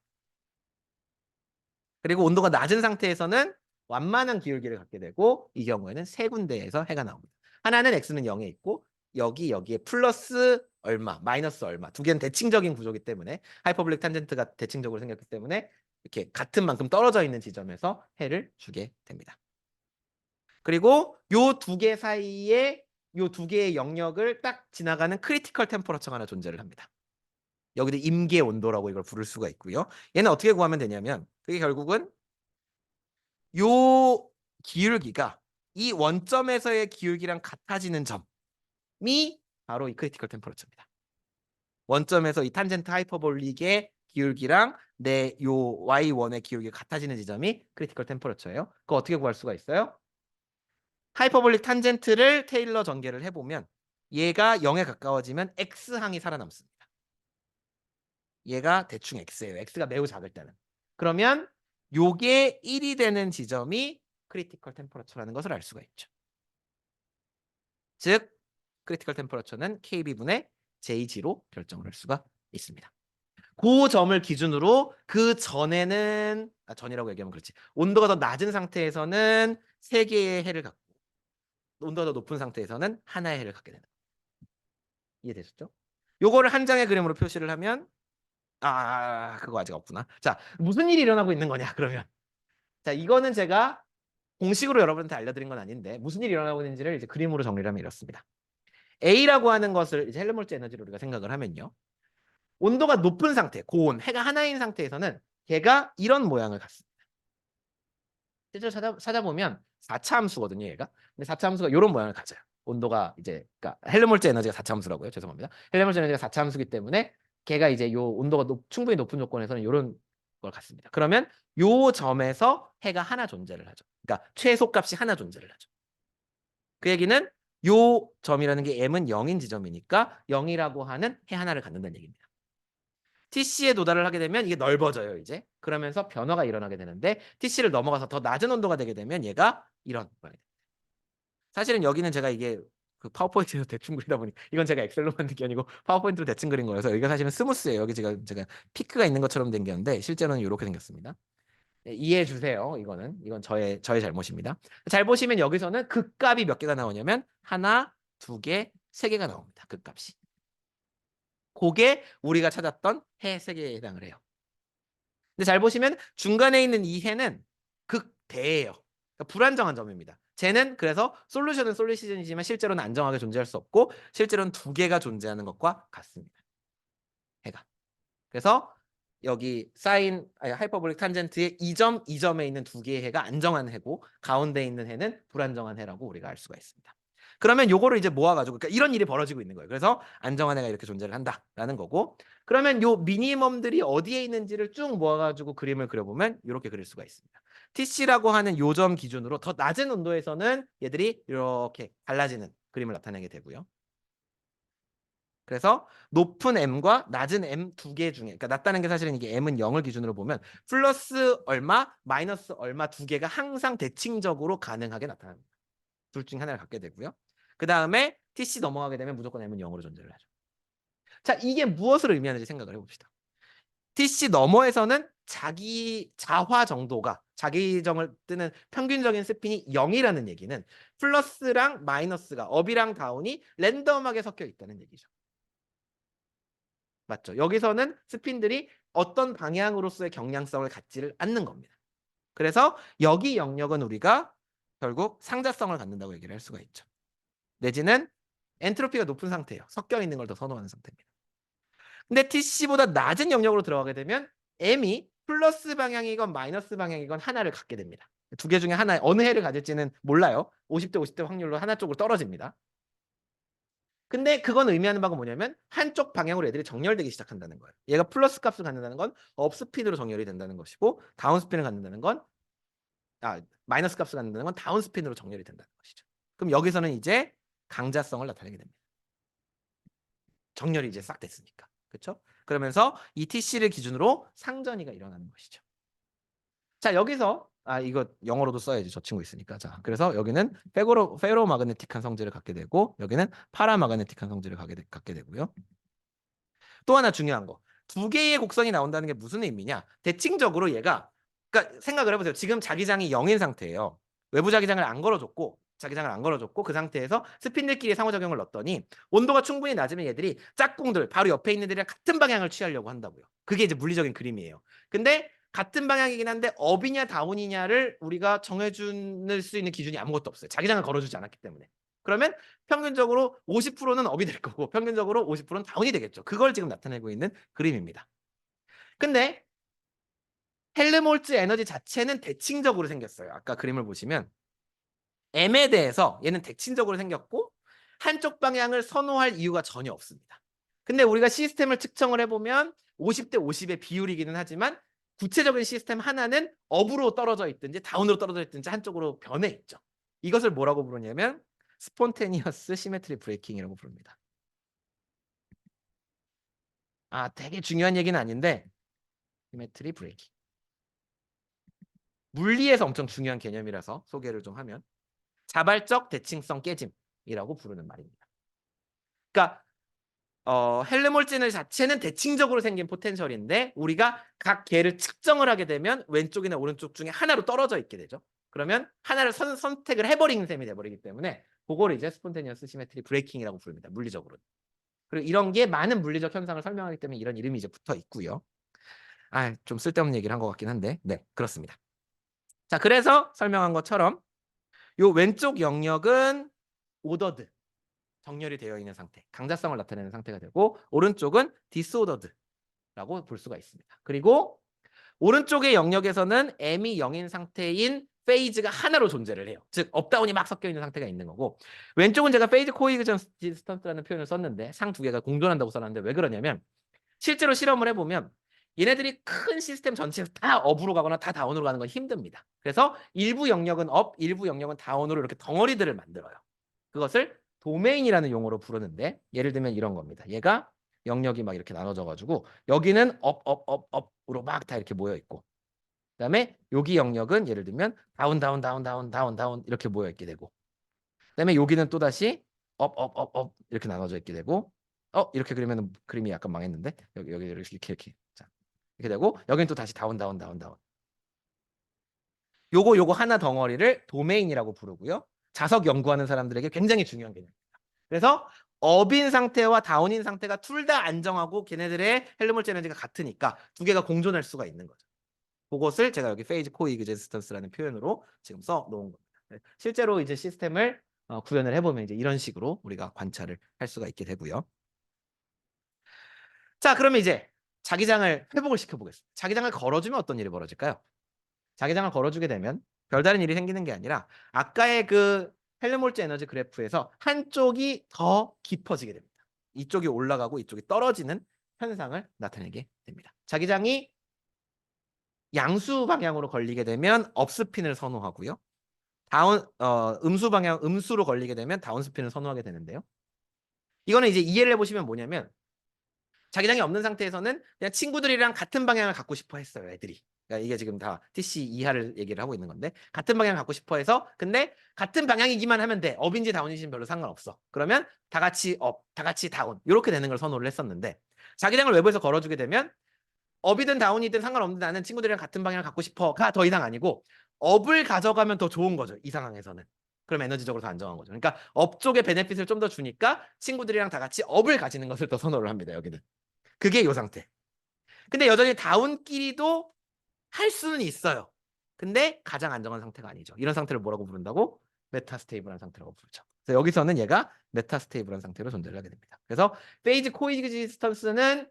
그리고 온도가 낮은 상태에서는 완만한 기울기를 갖게 되고 이 경우에는 세 군데에서 해가 나옵니다. 하나는 x는 0에 있고 여기에 플러스 얼마, 마이너스 얼마 두 개는 대칭적인 구조이기 때문에 하이퍼볼릭 탄젠트가 대칭적으로 생겼기 때문에 이렇게 같은 만큼 떨어져 있는 지점에서 해를 주게 됩니다. 그리고 요 두 개 사이에 요 두 개의 영역을 딱 지나가는 크리티컬 템퍼러처가 하나 존재를 합니다. 여기도 임계 온도라고 이걸 부를 수가 있고요. 얘는 어떻게 구하면 되냐면 그게 결국은 요 기울기가 이 원점에서의 기울기랑 같아지는 점이 바로 이 크리티컬 템퍼러처입니다. 원점에서 이 탄젠트 하이퍼볼릭의 기울기랑 내 요 y1의 기울기가 같아지는 지점이 크리티컬 템퍼러처예요. 그거 어떻게 구할 수가 있어요? 하이퍼볼릭 탄젠트를 테일러 전개를 해보면 얘가 0에 가까워지면 x항이 살아남습니다. 얘가 대충 x예요. x가 매우 작을 때는. 그러면 요게 1이 되는 지점이 크리티컬 템퍼러처라는 것을 알 수가 있죠. 즉 크리티컬 템퍼러처는 KB분의 JG로 결정을 할 수가 있습니다. 그 점을 기준으로 그 전에는 전이라고 얘기하면 그렇지. 온도가 더 낮은 상태에서는 3개의 해를 갖고 온도가 더 높은 상태에서는 하나의 해를 갖게 되는 거예요. 이해되셨죠? 요거를 한 장의 그림으로 표시를 하면 그거 아직 없구나. 자, 무슨 일이 일어나고 있는 거냐 그러면. 자, 이거는 제가 공식으로 여러분한테 알려드린 건 아닌데 무슨 일이 일어나고 있는지를 이제 그림으로 정리를 하면 이렇습니다. A라고 하는 것을 이제 헬름홀츠 에너지로 우리가 생각을 하면요. 온도가 높은 상태, 고온, 해가 하나인 상태에서는 걔가 이런 모양을 갖습니다. 실제로 찾아보면 4차 함수거든요, 얘가. 근데 4차 함수가 이런 모양을 가져요. 온도가 이제 그러니까 헬름홀츠 에너지가 4차 함수라고요. 죄송합니다. 헬름홀츠 에너지가 4차 함수기 때문에 걔가 이제 요 온도가 충분히 높은 조건에서는 이런 걸 갖습니다. 그러면 요 점에서 해가 하나 존재를 하죠. 그러니까 최소값이 하나 존재를 하죠. 그 얘기는 요 점이라는 게 m은 0인 지점이니까 0이라고 하는 해 하나를 갖는다는 얘기입니다. TC에 도달을 하게 되면 이게 넓어져요, 이제. 그러면서 변화가 일어나게 되는데 TC를 넘어가서 더 낮은 온도가 되게 되면 얘가 이런 모양이 됩니다. 사실은 여기는 제가 이게 그 파워포인트에서 대충 그리다 보니 이건 제가 엑셀로 만든 게 아니고 파워포인트로 대충 그린 거여서 여기가 사실은 스무스예요. 여기 제가 피크가 있는 것처럼 된 게였는데 실제로는 이렇게 생겼습니다. 네, 이해해 주세요. 이건 저의 잘못입니다. 잘 보시면 여기서는 극값이 몇 개가 나오냐면 하나, 2개, 3개가 나옵니다. 극값이. 그게 우리가 찾았던 해 3개에 해당을 해요. 근데 잘 보시면 중간에 있는 이 해는 극대예요. 그러니까 불안정한 점입니다. 쟤는 그래서 솔루션은 솔루션이지만 실제로는 안정하게 존재할 수 없고 실제로는 2개가 존재하는 것과 같습니다. 해가. 그래서 여기 하이퍼볼릭 탄젠트의 이 점, 이 점에 있는 2개의 해가 안정한 해고 가운데 있는 해는 불안정한 해라고 우리가 알 수가 있습니다. 그러면 요거를 이제 모아가지고 그러니까 이런 일이 벌어지고 있는 거예요. 그래서 안정한 해가 이렇게 존재를 한다라는 거고 그러면 요 미니멈들이 어디에 있는지를 쭉 모아가지고 그림을 그려보면 이렇게 그릴 수가 있습니다. TC라고 하는 요 점 기준으로 더 낮은 온도에서는 얘들이 이렇게 갈라지는 그림을 나타내게 되고요. 그래서 높은 m과 낮은 m 2개 중에 그러니까 낮다는 게 사실은 이게 m은 0을 기준으로 보면 플러스 얼마 마이너스 얼마 2개가 항상 대칭적으로 가능하게 나타납니다. 둘 중 하나를 갖게 되고요. 그 다음에 TC 넘어가게 되면 무조건 m은 0으로 존재를 하죠. 자, 이게 무엇을 의미하는지 생각을 해봅시다. TC 너머에서는 자기 자화 정도가 자기정을 뜨는 평균적인 스핀이 0이라는 얘기는 플러스랑 마이너스가 업이랑 다운이 랜덤하게 섞여 있다는 얘기죠. 맞죠? 여기서는 스핀들이 어떤 방향으로서의 경량성을 갖지를 않는 겁니다. 그래서 여기 영역은 우리가 결국 상자성을 갖는다고 얘기를 할 수가 있죠. 내지는 엔트로피가 높은 상태예요. 섞여 있는 걸 더 선호하는 상태입니다. 근데 TC보다 낮은 영역으로 들어가게 되면 M이 플러스 방향이건 마이너스 방향이건 하나를 갖게 됩니다. 2개 중에 하나 어느 해를 가질지는 몰라요. 50대 50대 확률로 하나 쪽으로 떨어집니다. 근데 그건 의미하는 바가 뭐냐면 한쪽 방향으로 애들이 정렬되기 시작한다는 거예요. 얘가 플러스 값을 갖는다는 건 업스핀으로 정렬이 된다는 것이고 다운스핀을 갖는다는 건 마이너스 값을 갖는다는 건 다운스핀으로 정렬이 된다는 것이죠. 그럼 여기서는 이제 강자성을 나타내게 됩니다. 정렬이 이제 싹 됐으니까. 그렇죠? 그러면서 이 TC를 기준으로 상전이가 일어나는 것이죠. 자, 여기서 이거 영어로도 써야지 저 친구 있으니까. 자, 그래서 여기는 페로마그네틱한 성질을 갖게 되고 여기는 파라마그네틱한 성질을 갖게 되고요. 또 하나 중요한 거. 2개의 곡선이 나온다는 게 무슨 의미냐? 대칭적으로 얘가 그러니까 생각을 해보세요. 지금 자기장이 0인 상태예요. 외부 자기장을 안 걸어줬고 그 상태에서 스핀들끼리 상호작용을 넣었더니 온도가 충분히 낮으면 얘들이 짝꿍들 바로 옆에 있는 애들이랑 같은 방향을 취하려고 한다고요. 그게 이제 물리적인 그림이에요. 근데 같은 방향이긴 한데 업이냐 다운이냐를 우리가 정해줄 수 있는 기준이 아무것도 없어요. 자기장을 걸어주지 않았기 때문에. 그러면 평균적으로 50%는 업이 될 거고 평균적으로 50%는 다운이 되겠죠. 그걸 지금 나타내고 있는 그림입니다. 근데 헬름홀츠 에너지 자체는 대칭적으로 생겼어요. 아까 그림을 보시면 M에 대해서 얘는 대칭적으로 생겼고 한쪽 방향을 선호할 이유가 전혀 없습니다. 근데 우리가 시스템을 측정을 해보면 50대 50의 비율이기는 하지만 구체적인 시스템 하나는 업으로 떨어져 있든지 다운으로 떨어져 있든지 한쪽으로 변해 있죠. 이것을 뭐라고 부르냐면 스폰테니어스 시메트리 브레이킹이라고 부릅니다. 되게 중요한 얘기는 아닌데 시메트리 브레이킹. 물리에서 엄청 중요한 개념이라서 소개를 좀 하면 자발적 대칭성 깨짐이라고 부르는 말입니다. 그러니까 헬름홀츠제너 자체는 대칭적으로 생긴 포텐셜인데 우리가 각 개를 측정을 하게 되면 왼쪽이나 오른쪽 중에 하나로 떨어져 있게 되죠. 그러면 하나를 선택을 해버리는 셈이 돼버리기 때문에 그걸 이제 스폰테니어스 시메트리 브레이킹이라고 부릅니다. 물리적으로. 그리고 이런 게 많은 물리적 현상을 설명하기 때문에 이런 이름이 이제 붙어 있고요. 좀 쓸데없는 얘기를 한 것 같긴 한데 네, 그렇습니다. 자, 그래서 설명한 것처럼 요 왼쪽 영역은 오더드, 정렬이 되어 있는 상태, 강자성을 나타내는 상태가 되고 오른쪽은 디스오더드라고 볼 수가 있습니다. 그리고 오른쪽의 영역에서는 M이 0인 상태인 페이즈가 하나로 존재를 해요. 즉 업다운이 막 섞여 있는 상태가 있는 거고 왼쪽은 제가 페이즈 코이그전스턴스라는 표현을 썼는데 상 두 개가 공존한다고 써놨는데 왜 그러냐면 실제로 실험을 해보면 얘네들이 큰 시스템 전체에서 다 업으로 가거나 다 다운으로 가는 건 힘듭니다. 그래서 일부 영역은 업, 일부 영역은 다운으로 이렇게 덩어리들을 만들어요. 그것을 도메인이라는 용어로 부르는데 예를 들면 이런 겁니다. 얘가 영역이 막 이렇게 나눠져 가지고 여기는 업으로 막 다 이렇게 모여 있고 그다음에 여기 영역은 예를 들면 다운 이렇게 모여 있게 되고 그다음에 여기는 또 다시 업 이렇게 나눠져 있게 되고 이렇게 그리면 그림이 약간 망했는데 여기 이렇게 자 이렇게 되고 여기는 또 다시 다운 요거 하나 덩어리를 도메인이라고 부르고요. 자석 연구하는 사람들에게 굉장히 중요한 개념입니다. 그래서 업인 상태와 다운인 상태가 둘 다 안정하고 걔네들의 헬름홀츠 에너지가 같으니까 두 개가 공존할 수가 있는 거죠. 그것을 제가 여기 페이즈 코이그제스턴스라는 표현으로 지금 써 놓은 겁니다. 실제로 이제 시스템을 구현을 해보면 이제 이런 식으로 우리가 관찰을 할 수가 있게 되고요. 자, 그러면 이제 자기장을 회복을 시켜보겠습니다. 자기장을 걸어주면 어떤 일이 벌어질까요? 자기장을 걸어주게 되면 별다른 일이 생기는 게 아니라 아까의 그 헬름홀츠 에너지 그래프에서 한쪽이 더 깊어지게 됩니다. 이쪽이 올라가고 이쪽이 떨어지는 현상을 나타내게 됩니다. 자기장이 양수 방향으로 걸리게 되면 업스핀을 선호하고요. 음수 방향, 음수로 걸리게 되면 다운스핀을 선호하게 되는데요. 이거는 이제 이해를 해보시면 뭐냐면 자기장이 없는 상태에서는 그냥 친구들이랑 같은 방향을 갖고 싶어 했어요, 애들이. 그러니까 이게 지금 다 TC 이하를 얘기를 하고 있는 건데 같은 방향을 갖고 싶어 해서 근데 같은 방향이기만 하면 돼. 업인지 다운인지는 별로 상관없어. 그러면 다 같이 업, 다 같이 다운 이렇게 되는 걸 선호를 했었는데 자기장을 외부에서 걸어주게 되면 업이든 다운이든 상관없는데 나는 친구들이랑 같은 방향을 갖고 싶어가 더 이상 아니고 업을 가져가면 더 좋은 거죠. 이 상황에서는. 그럼 에너지적으로 더 안정한 거죠. 그러니까 업 쪽의 베네핏을 좀 더 주니까 친구들이랑 다 같이 업을 가지는 것을 더 선호를 합니다. 여기는. 그게 이 상태. 근데 여전히 다운끼리도 할 수는 있어요. 근데 가장 안정한 상태가 아니죠. 이런 상태를 뭐라고 부른다고? 메타스테이블한 상태라고 부르죠. 그래서 여기서는 얘가 메타스테이블한 상태로 존재를 하게 됩니다. 그래서 페이즈 코이지스턴스는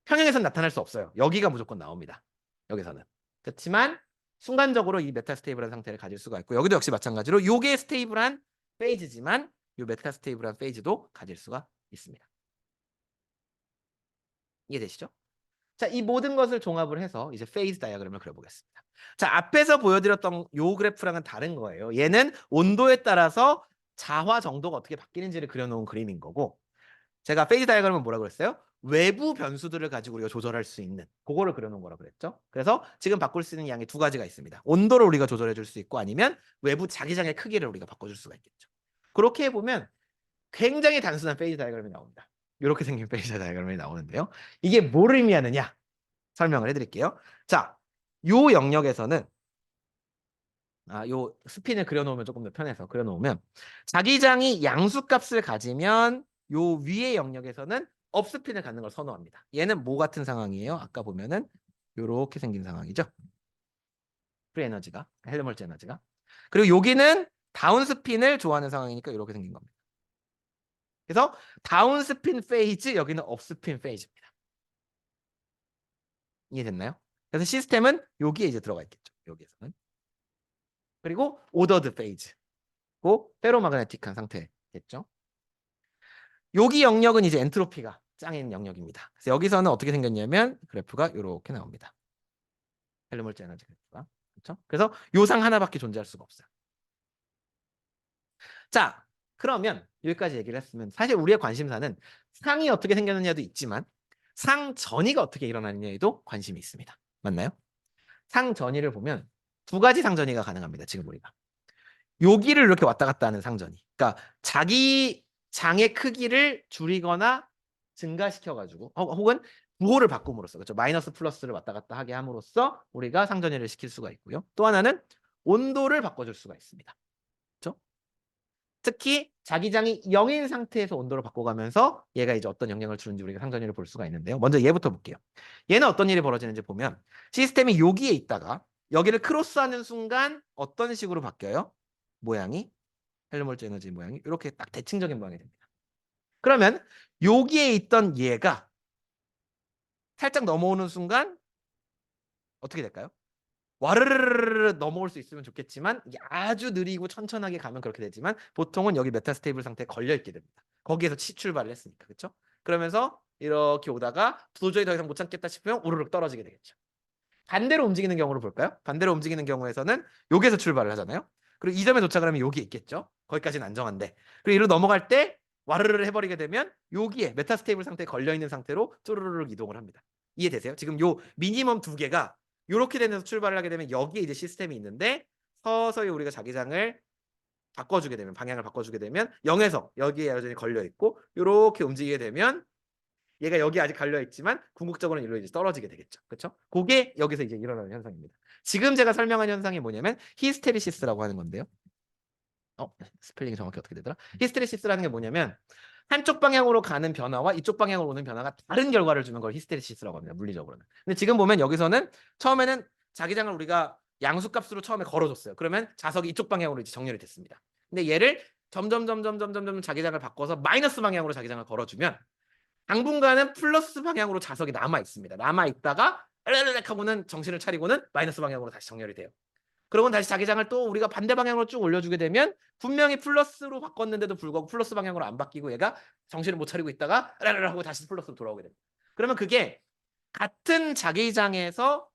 평형에서는 나타날 수 없어요. 여기가 무조건 나옵니다. 여기서는. 그렇지만 순간적으로 이 메타스테이블한 상태를 가질 수가 있고 여기도 역시 마찬가지로 요게 스테이블한 페이지지만 요 메타스테이블한 페이지도 가질 수가 있습니다. 이해되시죠? 자, 이 모든 것을 종합을 해서 이제 페이즈 다이어그램을 그려보겠습니다. 자, 앞에서 보여드렸던 요 그래프랑은 다른 거예요. 얘는 온도에 따라서 자화 정도가 어떻게 바뀌는지를 그려놓은 그림인 거고 제가 페이즈 다이어그램은 뭐라고 그랬어요? 외부 변수들을 가지고 우리가 조절할 수 있는 그거를 그려놓은 거라고 그랬죠. 그래서 지금 바꿀 수 있는 양이 두 가지가 있습니다. 온도를 우리가 조절해 줄 수 있고 아니면 외부 자기장의 크기를 우리가 바꿔줄 수가 있겠죠. 그렇게 해보면 굉장히 단순한 페이즈 다이어그램이 나옵니다. 이렇게 생긴 페이즈 다이어그램이 나오는데요. 이게 뭘 의미하느냐? 설명을 해드릴게요. 자, 요 영역에서는 요 스핀을 그려놓으면 조금 더 편해서 그려놓으면 자기장이 양수값을 가지면 요 위의 영역에서는 업스핀을 갖는 걸 선호합니다. 얘는 뭐 같은 상황이에요? 아까 보면은 요렇게 생긴 상황이죠. 프리 에너지가 헬름홀츠 에너지가 그리고 여기는 다운스핀을 좋아하는 상황이니까 이렇게 생긴 겁니다. 그래서 다운스핀 페이즈 여기는 업스핀 페이즈입니다. 이해됐나요? 그래서 시스템은 여기에 이제 들어가 있겠죠. 여기에서는. 그리고 오더드 페이즈고 페로마그네틱한 상태겠죠. 여기 영역은 이제 엔트로피가 짱인 영역입니다. 그래서 여기서는 어떻게 생겼냐면 그래프가 이렇게 나옵니다. 헬름홀츠 에너지 그래프가. 그렇죠? 그래서 요 상 하나밖에 존재할 수가 없어요. 자, 그러면 여기까지 얘기를 했으면 사실 우리의 관심사는 상이 어떻게 생겼느냐도 있지만 상전이가 어떻게 일어나느냐에도 관심이 있습니다. 맞나요? 상전이를 보면 두 가지 상전이가 가능합니다. 지금 우리가. 여기를 이렇게 왔다 갔다 하는 상전이. 그러니까 자기 장의 크기를 줄이거나 증가시켜가지고 혹은 부호를 바꿈으로써 그렇죠. 마이너스 플러스를 왔다 갔다 하게 함으로써 우리가 상전이를 시킬 수가 있고요. 또 하나는 온도를 바꿔줄 수가 있습니다. 그렇죠? 특히 자기장이 0인 상태에서 온도를 바꿔가면서 얘가 이제 어떤 영향을 주는지 우리가 상전이를 볼 수가 있는데요. 먼저 얘부터 볼게요. 얘는 어떤 일이 벌어지는지 보면 시스템이 여기에 있다가 여기를 크로스하는 순간 어떤 식으로 바뀌어요? 모양이 헬름홀츠 에너지 모양이 이렇게 딱 대칭적인 모양이 됩니다. 그러면 여기에 있던 얘가 살짝 넘어오는 순간 어떻게 될까요? 와르르르 넘어올 수 있으면 좋겠지만 이게 아주 느리고 천천하게 가면 그렇게 되지만 보통은 여기 메타스테이블 상태에 걸려 있게 됩니다. 거기에서 출발을 했으니까. 그렇죠? 그러면서 이렇게 오다가 도저히 더 이상 못 참겠다 싶으면 우르륵 떨어지게 되겠죠. 반대로 움직이는 경우를 볼까요? 반대로 움직이는 경우에서는 여기에서 출발을 하잖아요. 그리고 이 점에 도착을 하면 여기 있겠죠. 거기까지는 안정한데. 그리고 이로 넘어갈 때 와르르르 해버리게 되면 여기에 메타스테이블 상태에 걸려있는 상태로 쪼르르륵 이동을 합니다. 이해되세요? 지금 요 미니멈 두 개가 이렇게 되면서 출발을 하게 되면 여기에 이제 시스템이 있는데 서서히 우리가 자기장을 바꿔주게 되면 방향을 바꿔주게 되면 0에서 여기에 여전히 걸려있고 이렇게 움직이게 되면 얘가 여기 아직 갈려 있지만 궁극적으로는 일로 이제 떨어지게 되겠죠. 그렇죠? 그게 여기서 이제 일어나는 현상입니다. 지금 제가 설명한 현상이 뭐냐면 히스테리시스라고 하는 건데요. 스펠링이 정확히 어떻게 되더라? 히스테리시스라는 게 뭐냐면 한쪽 방향으로 가는 변화와 이쪽 방향으로 오는 변화가 다른 결과를 주는 걸 히스테리시스라고 합니다. 물리적으로는. 근데 지금 보면 여기서는 처음에는 자기장을 우리가 양수값으로 처음에 걸어줬어요. 그러면 자석이 이쪽 방향으로 이제 정렬이 됐습니다. 근데 얘를 점점 자기장을 바꿔서 마이너스 방향으로 자기장을 걸어주면 당분간은 플러스 방향으로 자석이 남아 있습니다. 남아 있다가 르르륵 하고는 정신을 차리고는 마이너스 방향으로 다시 정렬이 돼요. 그러고는 다시 자기장을 또 우리가 반대 방향으로 쭉 올려주게 되면 분명히 플러스로 바꿨는데도 불구하고 플러스 방향으로 안 바뀌고 얘가 정신을 못 차리고 있다가 르르륵 하고 다시 플러스로 돌아오게 됩니다. 그러면 그게 같은 자기장에서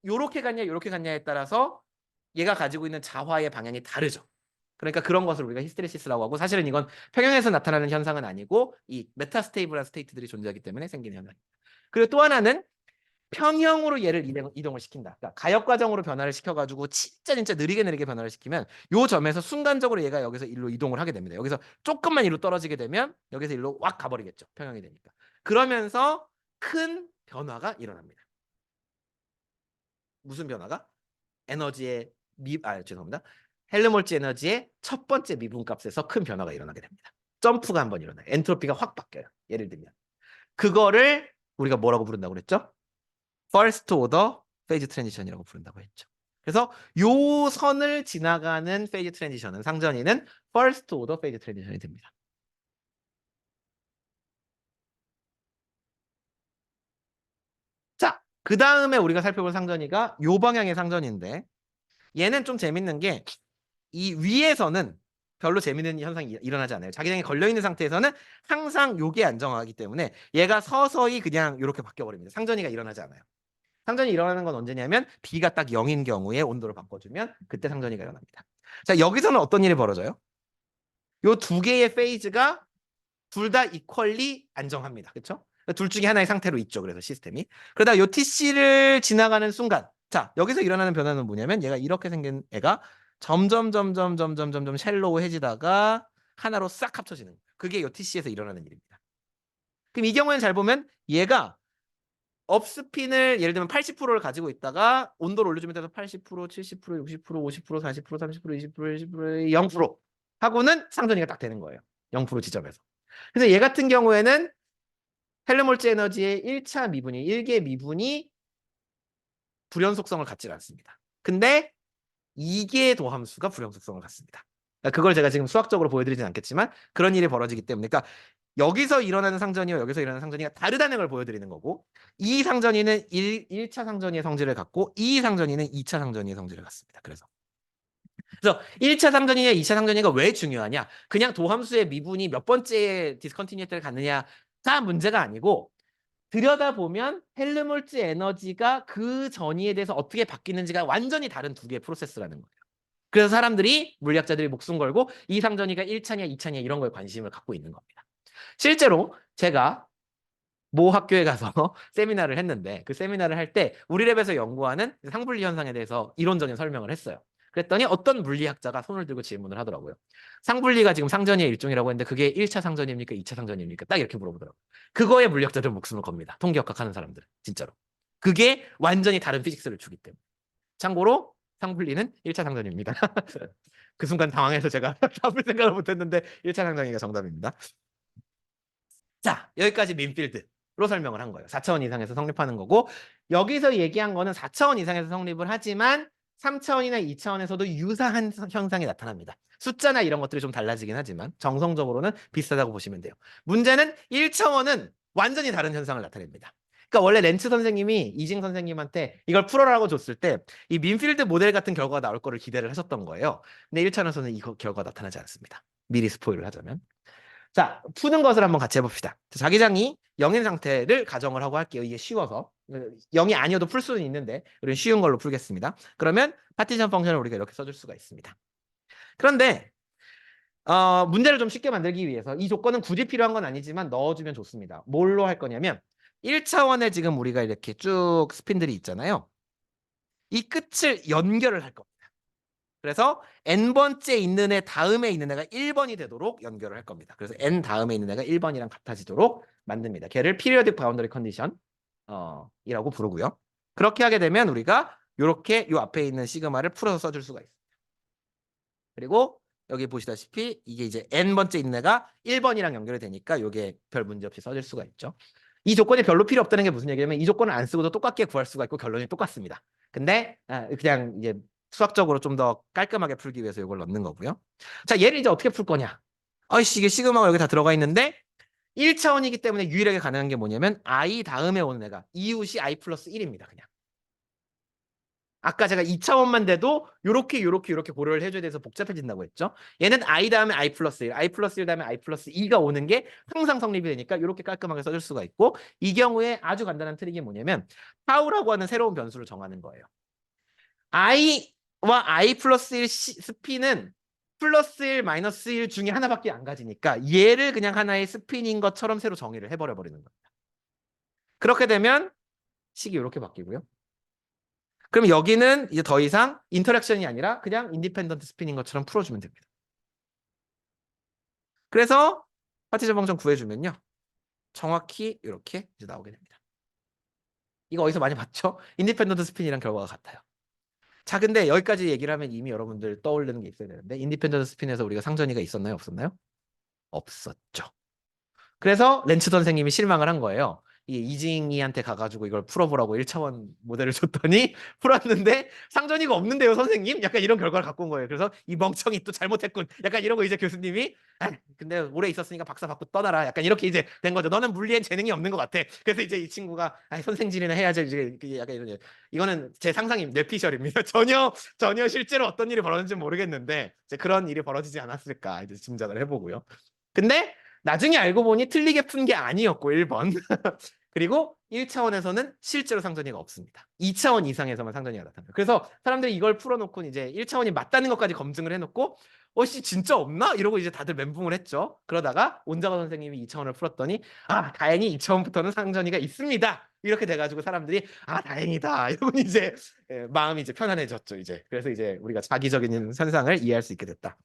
요렇게 갔냐 요렇게 갔냐에 따라서 얘가 가지고 있는 자화의 방향이 다르죠. 그러니까 그런 것을 우리가 히스테리시스라고 하고 사실은 이건 평형에서 나타나는 현상은 아니고 이 메타스테이블한 스테이트들이 존재하기 때문에 생기는 현상입니다. 그리고 또 하나는 평형으로 얘를 이동을 시킨다. 그러니까 가역 과정으로 변화를 시켜가지고 진짜 느리게 변화를 시키면 요 점에서 순간적으로 얘가 여기서 일로 이동을 하게 됩니다. 여기서 조금만 일로 떨어지게 되면 여기서 일로 확 가버리겠죠. 평형이 되니까. 그러면서 큰 변화가 일어납니다. 무슨 변화가? 에너지의 죄송합니다. 헬름홀츠 에너지의 첫 번째 미분값에서 큰 변화가 일어나게 됩니다. 점프가 한번 일어나요. 엔트로피가 확 바뀌어요. 예를 들면. 그거를 우리가 뭐라고 부른다고 그랬죠? First Order Phase Transition이라고 부른다고 했죠. 그래서 요 선을 지나가는 페이지 트랜지션은 상전이는 First Order Phase Transition이 됩니다. 자, 그 다음에 우리가 살펴볼 상전이가 요 방향의 상전인데 얘는 좀 재밌는 게 이 위에서는 별로 재밌는 현상이 일어나지 않아요. 자기장에 걸려있는 상태에서는 항상 요게 안정하기 때문에 얘가 서서히 그냥 이렇게 바뀌어버립니다. 상전이가 일어나지 않아요. 상전이 일어나는 건 언제냐면 B가 딱 0인 경우에 온도를 바꿔주면 그때 상전이가 일어납니다. 자, 여기서는 어떤 일이 벌어져요? 요 두 개의 페이즈가 둘 다 이퀄리 안정합니다. 그렇죠? 둘 중에 하나의 상태로 있죠. 그래서 시스템이. 그러다 요 TC를 지나가는 순간 자, 여기서 일어나는 변화는 뭐냐면 얘가 이렇게 생긴 애가 점점 샬로우해지다가 하나로 싹 합쳐지는 거예요. 그게 요 TC에서 일어나는 일입니다. 그럼 이 경우에는 잘 보면 얘가 업스핀을 예를 들면 80%를 가지고 있다가 온도를 올려주면 80%, 70%, 60%, 50%, 40%, 30%, 20%, 10%, 0% 하고는 상전이가 딱 되는 거예요. 0% 지점에서. 그래서 얘 같은 경우에는 헬름홀츠 에너지의 1차 미분이 1개 미분이 불연 속성을 갖지 않습니다. 근데 2개 도함수가 불연 속성을 갖습니다. 그러니까 그걸 제가 지금 수학적으로 보여드리진 않겠지만 그런 일이 벌어지기 때문에 그러니까 여기서 일어나는 상전이와 여기서 일어나는 상전이가 다르다는 걸 보여드리는 거고 이 상전이는 1차 상전이의 성질을 갖고 이 상전이는 2차 상전이의 성질을 갖습니다. 그래서 1차 상전이냐 2차 상전이가 왜 중요하냐? 그냥 도함수의 미분이 몇 번째 디스컨티뉴이티를 갖느냐가 문제가 아니고 들여다보면 헬름홀츠 에너지가 그 전이에 대해서 어떻게 바뀌는지가 완전히 다른 두 개의 프로세스라는 거예요. 그래서 사람들이 물리학자들이 목숨 걸고 이 상전이가 1차냐 2차냐 이런 거에 관심을 갖고 있는 겁니다. 실제로 제가 모 학교에 가서 세미나를 했는데 그 세미나를 할 때 우리 랩에서 연구하는 상분리 현상에 대해서 이론적인 설명을 했어요. 그랬더니 어떤 물리학자가 손을 들고 질문을 하더라고요. 상분리가 지금 상전이의 일종이라고 했는데 그게 1차 상전입니까? 2차 상전입니까? 딱 이렇게 물어보더라고요. 그거에 물리학자들은 목숨을 겁니다. 통계역학 하는 사람들 진짜로. 그게 완전히 다른 피직스를 주기 때문에. 참고로 상분리는 1차 상전입니다. 그 순간 당황해서 제가 답을 생각을 못했는데 1차 상전이가 정답입니다. 자, 여기까지 민필드로 설명을 한 거예요. 4차원 이상에서 성립하는 거고 여기서 얘기한 거는 4차원 이상에서 성립을 하지만 3차원이나 2차원에서도 유사한 현상이 나타납니다. 숫자나 이런 것들이 좀 달라지긴 하지만 정성적으로는 비슷하다고 보시면 돼요. 문제는 1차원은 완전히 다른 현상을 나타냅니다. 그러니까 원래 렌츠 선생님이 이징 선생님한테 이걸 풀어라고 줬을 때 이 민필드 모델 같은 결과가 나올 거를 기대를 하셨던 거예요. 근데 1차원에서는 이 결과가 나타나지 않습니다. 미리 스포일을 하자면. 자, 푸는 것을 한번 같이 해봅시다. 자기장이 0인 상태를 가정을 하고 할게요. 이게 쉬워서. 0이 아니어도 풀 수는 있는데 우리는 쉬운 걸로 풀겠습니다. 그러면 파티션 펑션을 우리가 이렇게 써줄 수가 있습니다. 그런데 문제를 좀 쉽게 만들기 위해서 이 조건은 굳이 필요한 건 아니지만 넣어주면 좋습니다. 뭘로 할 거냐면 1차원에 지금 우리가 이렇게 쭉 스핀들이 있잖아요. 이 끝을 연결을 할 겁니다. 그래서 n번째 있는 애 다음에 있는 애가 1번이 되도록 연결을 할 겁니다. 그래서 n 다음에 있는 애가 1번이랑 같아지도록 만듭니다. 걔를 periodic boundary condition 이라고 부르고요. 그렇게 하게 되면 우리가 이렇게 요 앞에 있는 시그마를 풀어서 써줄 수가 있습니다. 그리고 여기 보시다시피 이게 이제 n번째 있는 애가 1번이랑 연결이 되니까 이게 별 문제 없이 써질 수가 있죠. 이 조건이 별로 필요 없다는 게 무슨 얘기냐면 이 조건을 안 쓰고도 똑같게 구할 수가 있고 결론이 똑같습니다. 근데 그냥 이제 수학적으로 좀 더 깔끔하게 풀기 위해서 이걸 넣는 거고요. 자, 얘를 이제 어떻게 풀 거냐? 아이씨, 이게 시그마가 여기 다 들어가 있는데 1차원이기 때문에 유일하게 가능한 게 뭐냐면 i 다음에 오는 애가 이웃이 i 플러스 1입니다. 그냥. 아까 제가 2차원만 돼도 요렇게 고려를 해줘야 돼서 복잡해진다고 했죠. 얘는 i 다음에 i 플러스 1, i 플러스 1 다음에 i 플러스 2가 오는 게 항상 성립이 되니까 이렇게 깔끔하게 써줄 수가 있고 이 경우에 아주 간단한 트릭이 뭐냐면 타우라고 하는 새로운 변수를 정하는 거예요. i와 i 플러스 1 스피는 플러스 1, 마이너스 1 중에 하나밖에 안 가지니까 얘를 그냥 하나의 스핀인 것처럼 새로 정의를 해버리는 겁니다. 그렇게 되면 식이 이렇게 바뀌고요. 그럼 여기는 이제 더 이상 인터랙션이 아니라 그냥 인디펜던트 스핀인 것처럼 풀어주면 됩니다. 그래서 파티션 펑션 구해주면요. 정확히 이렇게 이제 나오게 됩니다. 이거 어디서 많이 봤죠? 인디펜던트 스핀이랑 결과가 같아요. 자, 근데 여기까지 얘기를 하면 이미 여러분들 떠올리는 게 있어야 되는데 인디펜던트 스핀에서 우리가 상전이가 있었나요? 없었나요? 없었죠. 그래서 렌츠 선생님이 실망을 한 거예요. 이 이징이한테 가가지고 이걸 풀어보라고 1차원 모델을 줬더니 풀었는데 상전이가 없는데요, 선생님? 약간 이런 결과를 갖고 온 거예요. 그래서 이 멍청이 또 잘못했군. 약간 이러고 이제 교수님이 근데 오래 있었으니까 박사 받고 떠나라. 약간 이렇게 이제 된 거죠. 너는 물리엔 재능이 없는 것 같아. 그래서 이제 이 친구가 선생질이나 해야지. 이제 약간 이런 이거는 제 상상임, 뇌피셜입니다. 전혀 실제로 어떤 일이 벌어졌는지 모르겠는데 이제 그런 일이 벌어지지 않았을까 이제 짐작을 해보고요. 근데 나중에 알고 보니 틀리게 푼 게 아니었고 1번. 그리고 1차원에서는 실제로 상전이가 없습니다. 2차원 이상에서만 상전이가 나타나요. 그래서 사람들이 이걸 풀어놓고 이제 1차원이 맞다는 것까지 검증을 해놓고 씨 진짜 없나? 이러고 이제 다들 멘붕을 했죠. 그러다가 온자가 선생님이 2차원을 풀었더니 다행히 2차원부터는 상전이가 있습니다. 이렇게 돼가지고 사람들이 다행이다. 이러고 이제 마음이 이제 편안해졌죠. 이제 그래서 이제 우리가 자기적인 현상을 이해할 수 있게 됐다.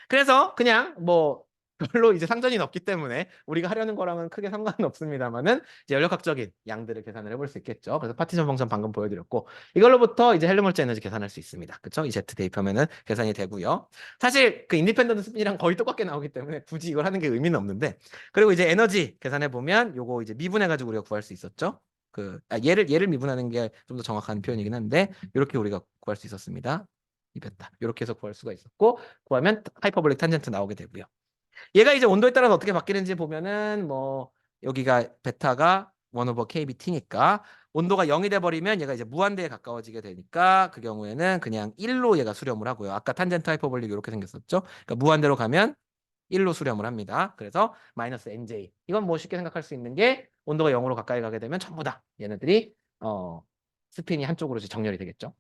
그래서 그냥 뭐 별로 이제 상전이 없기 때문에 우리가 하려는 거랑은 크게 상관은 없습니다만은 이제 연력학적인 양들을 계산을 해볼 수 있겠죠. 그래서 파티션 펑션 방금 보여드렸고 이걸로부터 이제 헬름홀츠 에너지 계산할 수 있습니다. 그렇죠? 이 Z 대입하면은 계산이 되고요. 사실 그 인디펜던트 스핀이랑 거의 똑같게 나오기 때문에 굳이 이걸 하는 게 의미는 없는데 그리고 이제 에너지 계산해 보면 요거 이제 미분해 가지고 우리가 구할 수 있었죠. 얘를 미분하는 게 좀 더 정확한 표현이긴 한데 이렇게 우리가 구할 수 있었습니다. 이 베타 이렇게 해서 구할 수가 있었고 구하면 하이퍼볼릭 탄젠트 나오게 되고요. 얘가 이제 온도에 따라서 어떻게 바뀌는지 보면은 뭐 여기가 베타가 1/kBt니까 온도가 0이 돼 버리면 얘가 이제 무한대에 가까워지게 되니까 그 경우에는 그냥 1로 얘가 수렴을 하고요. 아까 탄젠트 하이퍼볼릭 이렇게 생겼었죠. 그러니까 무한대로 가면 1로 수렴을 합니다. 그래서 마이너스 NJ. 이건 뭐 쉽게 생각할 수 있는 게 온도가 0으로 가까이 가게 되면 전부 다 얘네들이 스핀이 한쪽으로 정렬이 되겠죠.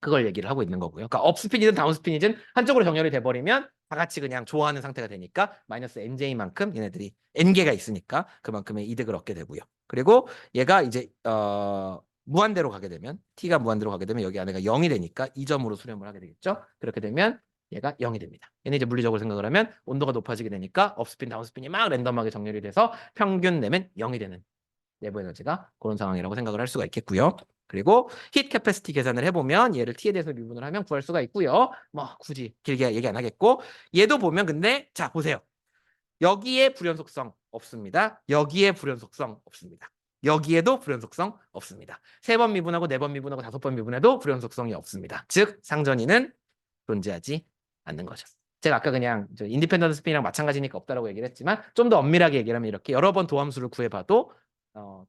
그걸 얘기를 하고 있는 거고요. 그러니까 업스핀이든 다운스핀이든 한쪽으로 정렬이 돼버리면 다 같이 그냥 좋아하는 상태가 되니까 마이너스 nj만큼 얘네들이 n개가 있으니까 그만큼의 이득을 얻게 되고요. 그리고 얘가 이제 무한대로 가게 되면 t가 무한대로 가게 되면 여기 안에가 0이 되니까 이 점으로 수렴을 하게 되겠죠. 그렇게 되면 얘가 0이 됩니다. 얘는 이제 물리적으로 생각을 하면 온도가 높아지게 되니까 업스핀, 다운스핀이 막 랜덤하게 정렬이 돼서 평균 내면 0이 되는 내부 에너지가 그런 상황이라고 생각을 할 수가 있겠고요. 그리고 히트 캐패시티 계산을 해보면 얘를 t에 대해서 미분을 하면 구할 수가 있고요. 뭐 굳이 길게 얘기 안 하겠고 얘도 보면 근데 자 보세요. 여기에 불연속성 없습니다. 여기에 불연속성 없습니다. 여기에도 불연속성 없습니다. 3번 미분하고 4번 미분하고 5번 미분해도 불연속성이 없습니다. 즉 상전이는 존재하지 않는 거죠. 제가 아까 그냥 인디펜던트 스핀이랑 마찬가지니까 없다라고 얘기를 했지만 좀 더 엄밀하게 얘기를 하면 이렇게 여러 번 도함수를 구해봐도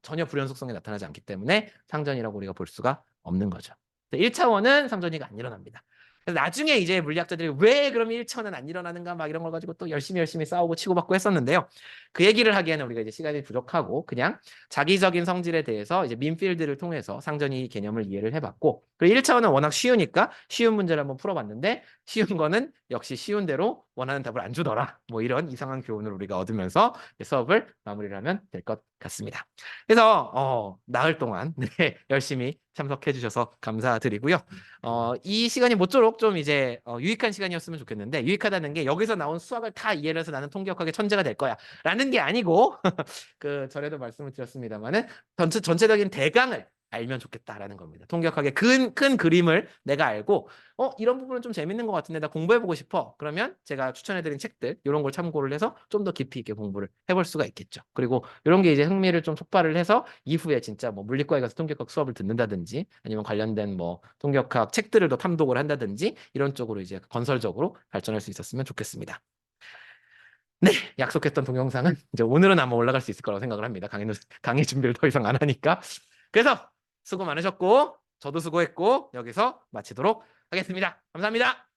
전혀 불연속성이 나타나지 않기 때문에 상전이라고 우리가 볼 수가 없는 거죠. 1차원은 상전이가 안 일어납니다. 그래서 나중에 이제 물리학자들이 왜 그럼 1차원은 안 일어나는가 막 이런 걸 가지고 또 열심히 싸우고 치고받고 했었는데요. 그 얘기를 하기에는 우리가 이제 시간이 부족하고 그냥 자기적인 성질에 대해서 이제 민필드를 통해서 상전이 개념을 이해를 해봤고 그리고 1차원은 워낙 쉬우니까 쉬운 문제를 한번 풀어봤는데 쉬운 거는 역시 쉬운 대로 원하는 답을 안 주더라. 뭐 이런 이상한 교훈을 우리가 얻으면서 수업을 마무리를 하면 될 것 같습니다. 그래서 나흘 동안 네, 열심히 참석해 주셔서 감사드리고요. 이 시간이 모쪼록 좀 이제 유익한 시간이었으면 좋겠는데 유익하다는 게 여기서 나온 수학을 다 이해를 해서 나는 통계학의 천재가 될 거야 라는 게 아니고 그 전에도 말씀을 드렸습니다만은 전체적인 대강을 알면 좋겠다라는 겁니다. 통계학의 큰 그림을 내가 알고 이런 부분은 좀 재밌는 것 같은데 나 공부해보고 싶어. 그러면 제가 추천해드린 책들 이런 걸 참고를 해서 좀 더 깊이 있게 공부를 해볼 수가 있겠죠. 그리고 이런 게 이제 흥미를 좀 촉발을 해서 이후에 진짜 뭐 물리과에 가서 통계학 수업을 듣는다든지 아니면 관련된 뭐 통계학 책들을 더 탐독을 한다든지 이런 쪽으로 이제 건설적으로 발전할 수 있었으면 좋겠습니다. 네, 약속했던 동영상은 이제 오늘은 아마 올라갈 수 있을 거라고 생각을 합니다. 강의 준비를 더 이상 안 하니까. 그래서 수고 많으셨고 저도 수고했고 여기서 마치도록 하겠습니다. 감사합니다.